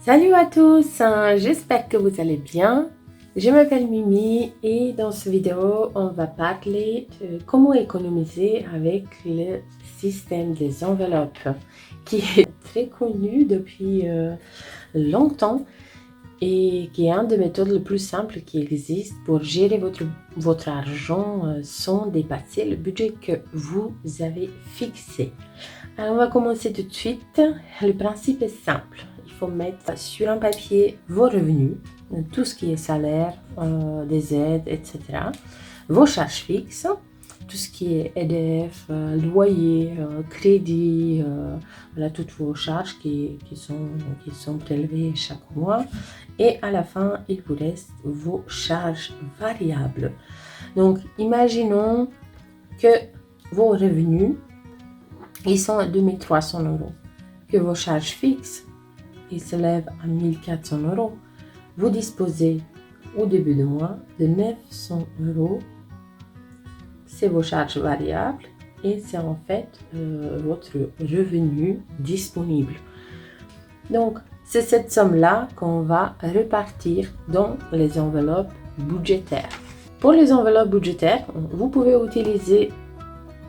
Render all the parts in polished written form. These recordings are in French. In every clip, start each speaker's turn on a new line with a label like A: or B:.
A: Salut à tous, j'espère que vous allez bien. Je m'appelle Mimi et dans cette vidéo, on va parler de comment économiser avec le système des enveloppes qui est très connu depuis longtemps et qui est une des méthodes les plus simples qui existent pour gérer votre argent sans dépasser le budget que vous avez fixé. Alors on va commencer tout de suite. Le principe est simple. Il faut mettre sur un papier vos revenus, tout ce qui est salaire, des aides, etc. Vos charges fixes, tout ce qui est EDF, loyer, crédit, voilà, toutes vos charges qui sont prélevées chaque mois. Et à la fin, il vous reste vos charges variables. Donc, imaginons que vos revenus, ils sont à 2300 €, que vos charges fixes, ils s'élèvent à 1400 €. Vous disposez au début du mois de 900 €. C'est vos charges variables et c'est en fait votre revenu disponible. Donc, c'est cette somme-là qu'on va repartir dans les enveloppes budgétaires. Pour les enveloppes budgétaires, vous pouvez utiliser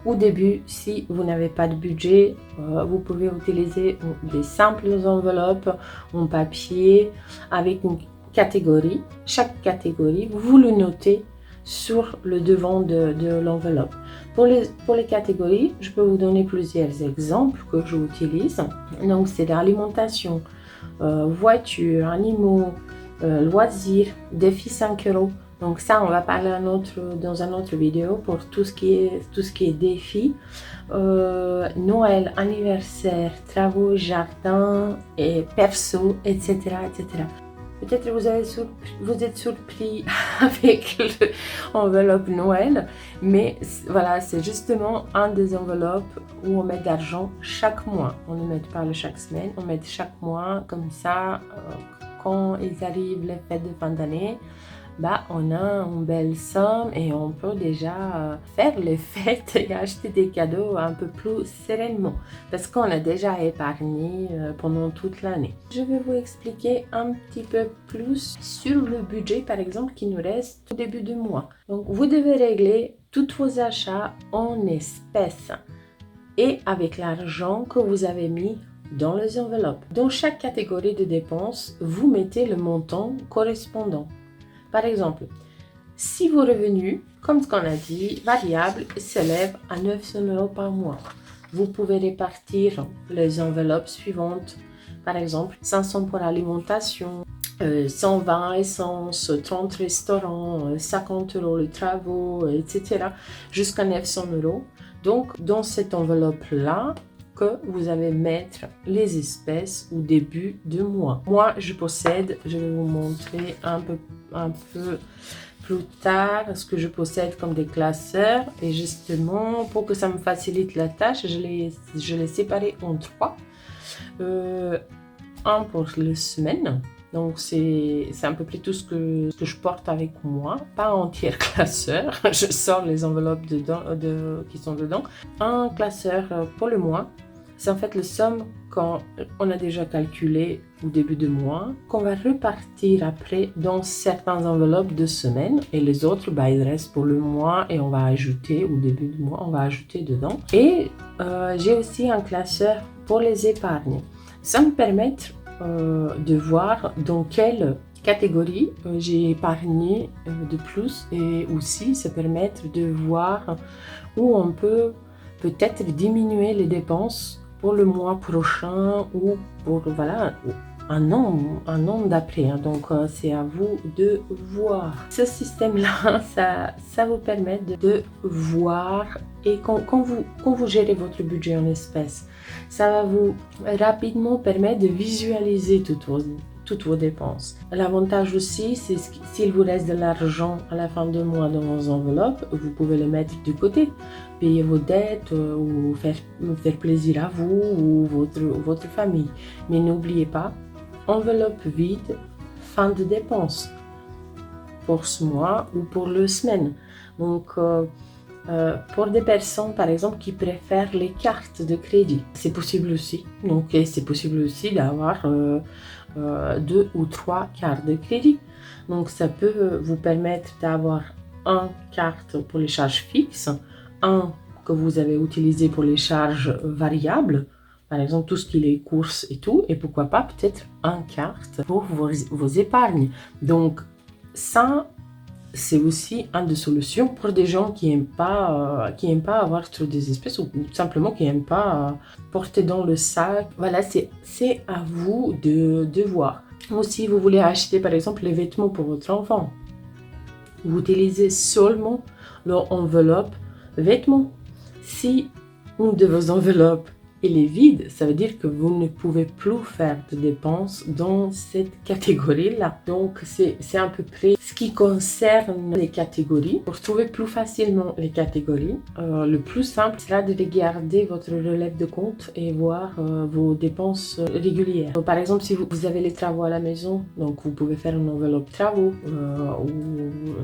A: au début, si vous n'avez pas de budget, vous pouvez utiliser des simples enveloppes en papier avec une catégorie. Chaque catégorie, vous le notez sur le devant de l'enveloppe. Pour les catégories, je peux vous donner plusieurs exemples que j'utilise. Donc, c'est l'alimentation, voiture, animaux, loisirs, défi 5 €. Donc ça, on va parler dans une autre vidéo pour tout ce qui est défi. Noël, anniversaire, travaux, jardin, et perso, etc. etc. Peut-être vous êtes surpris avec l'enveloppe Noël, mais voilà, c'est justement un des enveloppes où on met de l'argent chaque mois. On ne met pas chaque semaine, on met chaque mois, comme ça, quand ils arrivent les fêtes de fin d'année, on a une belle somme et on peut déjà faire les fêtes et acheter des cadeaux un peu plus sereinement parce qu'on a déjà épargné pendant toute l'année. Je vais vous expliquer un petit peu plus sur le budget, par exemple, qui nous reste au début du mois. Donc, vous devez régler tous vos achats en espèces et avec l'argent que vous avez mis dans les enveloppes. Dans chaque catégorie de dépenses, vous mettez le montant correspondant. Par exemple, si vos revenus, comme ce qu'on a dit, variables, s'élèvent à 900 € par mois, vous pouvez répartir les enveloppes suivantes. Par exemple, 500 pour l'alimentation, 120 essence, 30 restaurants, 50 € les travaux, etc. jusqu'à 900 €. Donc, dans cette enveloppe-là, que vous allez mettre les espèces au début du mois. Moi, je vais vous montrer un peu plus tard ce que je possède comme des classeurs. Et justement, pour que ça me facilite la tâche, je les séparé en 3. Un pour la semaine. Donc, c'est à peu près tout ce que je porte avec moi. Pas entier classeur. Je sors les enveloppes qui sont dedans. Un classeur pour le mois. C'est en fait la somme qu'on a déjà calculée au début du mois, qu'on va repartir après dans certaines enveloppes de semaine. Et les autres, ils restent pour le mois et on va ajouter au début du mois, on va ajouter dedans. Et j'ai aussi un classeur pour les épargnes. Ça me permet de voir dans quelle catégorie j'ai épargné de plus et aussi ça permet de voir où on peut peut-être diminuer les dépenses pour le mois prochain ou pour un an d'après. Donc c'est à vous de voir. Ce système-là, ça vous permet de voir et quand vous gérez votre budget en espèces, ça va vous rapidement permettre de visualiser toutes vos dépenses. L'avantage aussi, c'est s'il vous reste de l'argent à la fin du mois dans vos enveloppes, vous pouvez le mettre de côté, payer vos dettes ou faire plaisir à vous ou votre famille. Mais n'oubliez pas, enveloppe vide, fin de dépenses pour ce mois ou pour la semaine. Donc, pour des personnes, par exemple, qui préfèrent les cartes de crédit, c'est possible aussi. Donc, c'est possible aussi d'avoir 2 ou 3 cartes de crédit. Donc ça peut vous permettre d'avoir une carte pour les charges fixes, un que vous avez utilisé pour les charges variables, par exemple tout ce qui est courses et tout, et pourquoi pas peut-être une carte pour vos épargnes. Donc ça, c'est aussi une des solutions pour des gens qui n'aiment pas avoir trop des espèces ou tout simplement qui n'aiment pas porter dans le sac. Voilà, c'est à vous de voir. Ou si vous voulez acheter par exemple les vêtements pour votre enfant, vous utilisez seulement l'enveloppe vêtements. Si une de vos enveloppes elle est vide, ça veut dire que vous ne pouvez plus faire de dépenses dans cette catégorie-là. Donc, c'est à peu près ce qui concerne les catégories. Pour trouver plus facilement les catégories, le plus simple sera de regarder votre relève de compte et voir vos dépenses régulières. Par exemple, si vous avez les travaux à la maison, donc vous pouvez faire une enveloppe travaux. Ou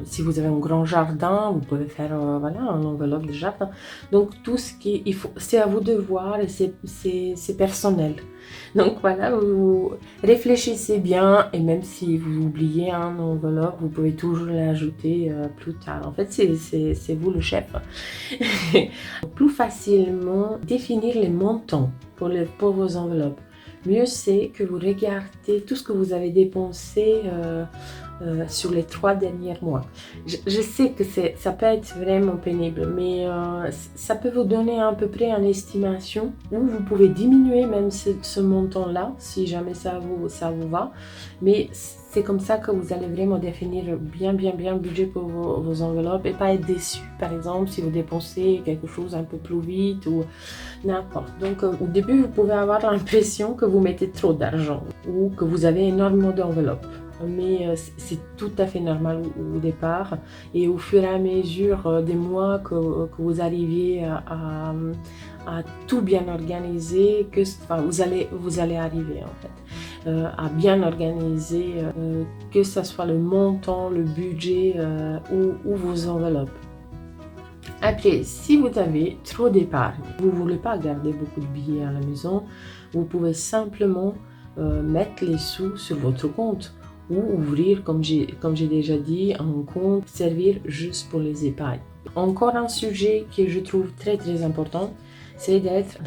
A: si vous avez un grand jardin, vous pouvez faire voilà, une enveloppe de jardin. Donc, tout ce qui il faut, c'est à vous de voir et c'est personnel. Donc voilà, vous réfléchissez bien et même si vous oubliez une enveloppe, vous pouvez toujours l'ajouter plus tard. En fait, c'est vous le chef. Plus facilement définir les montants pour vos enveloppes. Mieux c'est que vous regardez tout ce que vous avez dépensé sur les 3 derniers mois. Je sais que ça peut être vraiment pénible, mais ça peut vous donner à peu près une estimation où vous pouvez diminuer même ce montant-là, si jamais ça vous va. Mais c'est comme ça que vous allez vraiment définir bien le budget pour vos enveloppes et pas être déçu, par exemple, si vous dépensez quelque chose un peu plus vite ou n'importe. Donc, au début, vous pouvez avoir l'impression que vous mettez trop d'argent ou que vous avez énormément d'enveloppes. Mais c'est tout à fait normal au départ et au fur et à mesure des mois que vous arriviez à tout bien organiser, vous allez arriver en fait à bien organiser que ce soit le montant, le budget ou vos enveloppes. Après, si vous avez trop d'épargne, vous ne voulez pas garder beaucoup de billets à la maison, vous pouvez simplement mettre les sous sur votre compte ou ouvrir, comme j'ai déjà dit, un compte servir juste pour les épargnes. Encore un sujet que je trouve très important, c'est d'être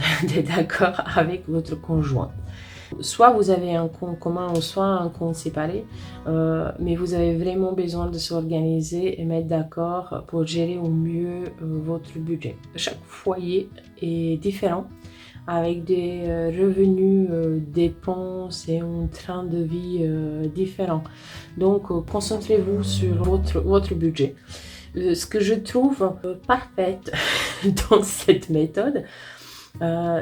A: d'accord avec votre conjoint. Soit vous avez un compte commun ou soit un compte séparé, mais vous avez vraiment besoin de s'organiser et mettre d'accord pour gérer au mieux votre budget. Chaque foyer est différent, avec des revenus, dépenses et un train de vie différent. Donc, concentrez-vous sur votre budget. Ce que je trouve parfait dans cette méthode,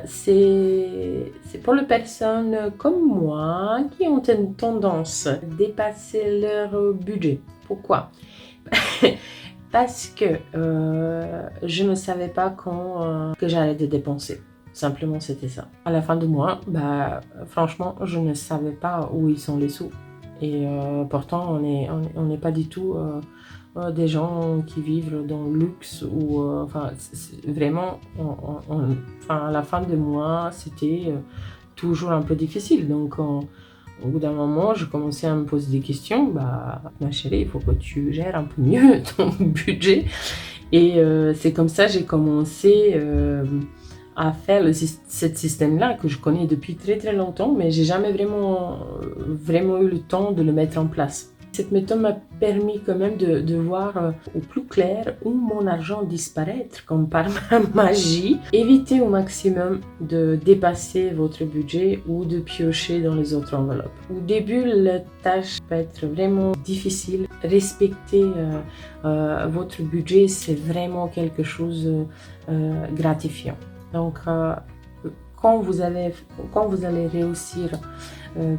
A: c'est pour les personnes comme moi qui ont une tendance à dépasser leur budget. Pourquoi? Parce que je ne savais pas quand que j'allais de dépenser. Simplement, c'était ça. À la fin du mois, franchement, je ne savais pas où ils sont les sous. Et pourtant, on n'est pas du tout des gens qui vivent dans le luxe ou vraiment, à la fin du mois, c'était toujours un peu difficile. Donc, au bout d'un moment, je commençais à me poser des questions. Ma chérie, il faut que tu gères un peu mieux ton budget. Et c'est comme ça que j'ai commencé à faire ce système-là que je connais depuis très longtemps, mais j'ai jamais vraiment eu le temps de le mettre en place. Cette méthode m'a permis quand même de voir au plus clair où mon argent disparaît, comme par magie. Évitez au maximum de dépasser votre budget ou de piocher dans les autres enveloppes. Au début, la tâche peut être vraiment difficile. Respecter votre budget, c'est vraiment quelque chose de gratifiant. Donc, quand vous allez réussir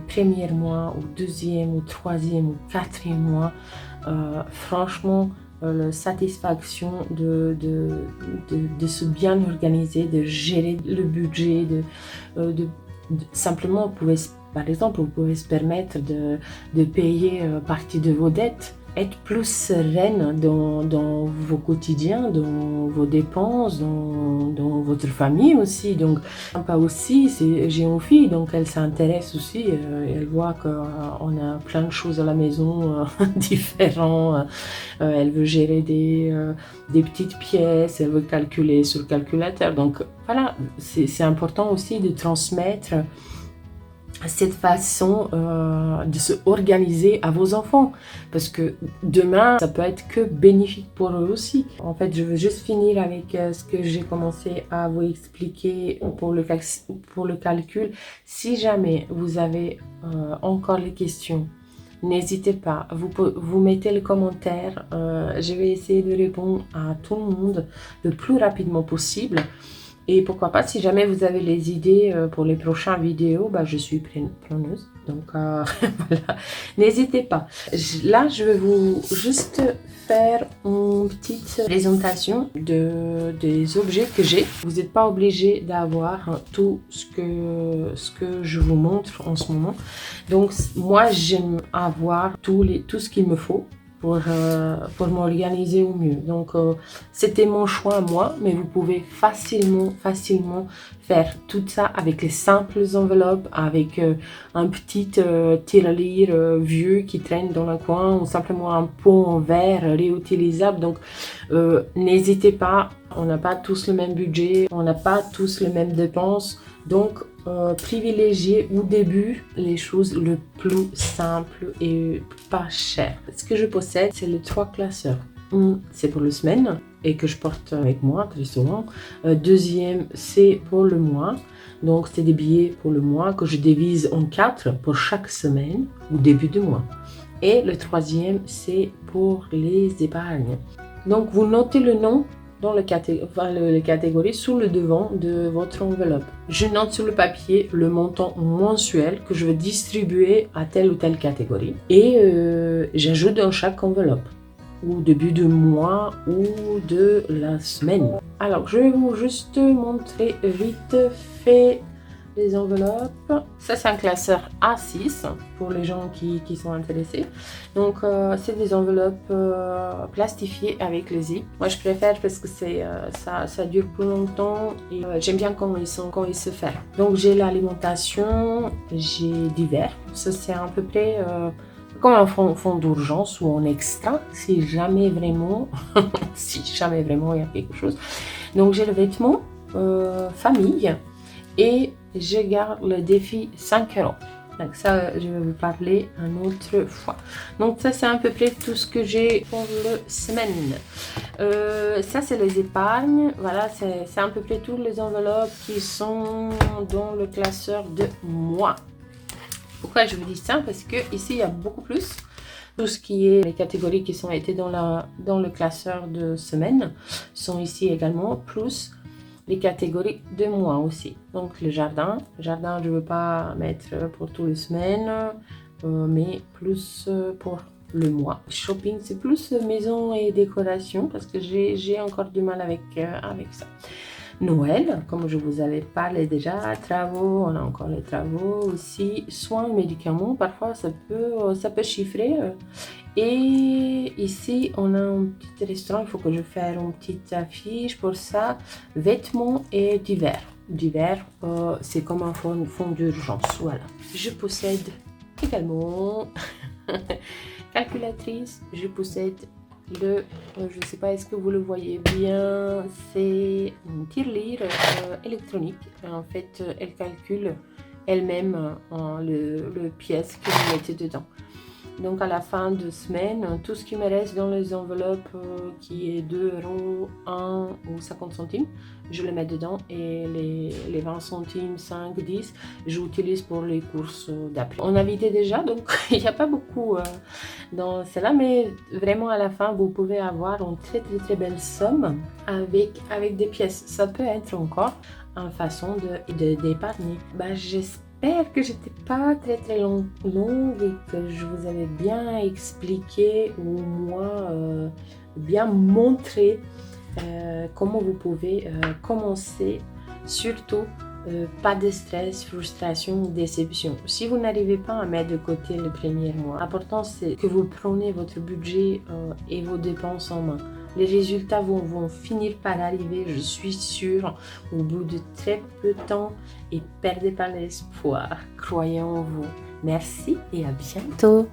A: premier mois ou deuxième ou troisième ou quatrième mois, franchement, la satisfaction de se bien organiser, de gérer le budget, simplement, par exemple, vous pouvez se permettre de payer partie de vos dettes. être plus sereine dans vos quotidiens, dans vos dépenses, dans votre famille aussi. Donc, pas aussi, j'ai une fille, donc elle s'intéresse aussi, elle voit qu'on a plein de choses à la maison différentes. Elle veut gérer des petites pièces, elle veut calculer sur le calculateur. Donc voilà, c'est important aussi de transmettre cette façon de se organiser à vos enfants, parce que demain ça peut être que bénéfique pour eux aussi. En fait, je veux juste finir avec ce que j'ai commencé à vous expliquer pour le calcul. Si jamais vous avez encore les questions, n'hésitez pas, vous mettez le commentaire, je vais essayer de répondre à tout le monde le plus rapidement possible. Et pourquoi pas, si jamais vous avez les idées pour les prochaines vidéos, bah, je suis preneuse. Donc voilà, n'hésitez pas. Là, je vais vous juste faire une petite présentation des objets que j'ai. Vous n'êtes pas obligé d'avoir tout ce que je vous montre en ce moment. Donc moi, j'aime avoir tout ce qu'il me faut pour m'organiser au mieux. Donc c'était mon choix à moi, mais vous pouvez facilement faire tout ça avec les simples enveloppes, avec un petit tirelire vieux qui traîne dans le coin, ou simplement un pot en verre réutilisable. Donc n'hésitez pas, on n'a pas tous le même budget, on n'a pas tous les mêmes dépenses. Donc privilégier au début les choses le plus simples et pas chères. Ce que je possède, c'est les 3 classeurs. C'est pour la semaine et que je porte avec moi très souvent. Deuxième, c'est pour le mois. Donc c'est des billets pour le mois que je divise en 4 pour chaque semaine ou début de mois. Et le troisième, c'est pour les épargnes. Donc vous notez le nom dans le catégorie sur le devant de votre enveloppe. Je note sur le papier le montant mensuel que je veux distribuer à telle ou telle catégorie et j'ajoute dans chaque enveloppe, ou début de mois ou de la semaine. Alors je vais vous juste montrer vite fait les enveloppes. Ça, c'est un classeur A6 pour les gens qui sont intéressés. Donc c'est des enveloppes plastifiées avec les zips. Moi je préfère parce que ça dure plus longtemps et j'aime bien quand ils se ferment. Donc j'ai l'alimentation, j'ai divers. Ça c'est à peu près comme un fonds d'urgence ou en extra si jamais vraiment il y a quelque chose. Donc j'ai le vêtement, famille, et je garde le défi 5 €. Donc ça, je vais vous parler une autre fois. Donc ça, c'est à peu près tout ce que j'ai pour la semaine. Ça, c'est les épargnes. Voilà, c'est à peu près toutes les enveloppes qui sont dans le classeur de mois. Pourquoi je vous dis ça? Parce que ici, il y a beaucoup plus. Tout ce qui est les catégories qui sont été dans le classeur de semaine sont ici également, plus les catégories de mois aussi. Donc le jardin, je ne veux pas mettre pour toutes les semaines, mais plus pour le mois. Shopping, c'est plus maison et décoration parce que j'ai encore du mal avec ça. Noël, comme je vous avais parlé déjà, travaux, on a encore les travaux aussi, soins, médicaments, parfois ça peut chiffrer. Et ici, on a un petit restaurant, il faut que je fasse une petite affiche pour ça. Vêtements et divers. Divers, c'est comme un fonds d'urgence, voilà. Je possède également calculatrice, je possède je ne sais pas, est-ce que vous le voyez bien, c'est une tirelire électronique. En fait, elle calcule elle-même le pièce que vous mettez dedans. Donc à la fin de semaine, tout ce qui me reste dans les enveloppes qui est 2 €, 1 ou 50 centimes, je le mets dedans et les 20 centimes, 5, 10, j'utilise pour les courses d'appel. On a vidé déjà, donc il n'y a pas beaucoup dans cela, mais vraiment à la fin, vous pouvez avoir une très belle somme avec des pièces. Ça peut être encore une façon d'épargner. J'espère que j'étais pas très longue et que je vous avais bien expliqué ou moi bien montré comment vous pouvez commencer, surtout pas de stress, frustration ou déception. Si vous n'arrivez pas à mettre de côté le premier mois, l'important c'est que vous preniez votre budget et vos dépenses en main. Les résultats vont finir par arriver, je suis sûre, au bout de très peu de temps, et perdez pas l'espoir. Croyez en vous. Merci et à bientôt.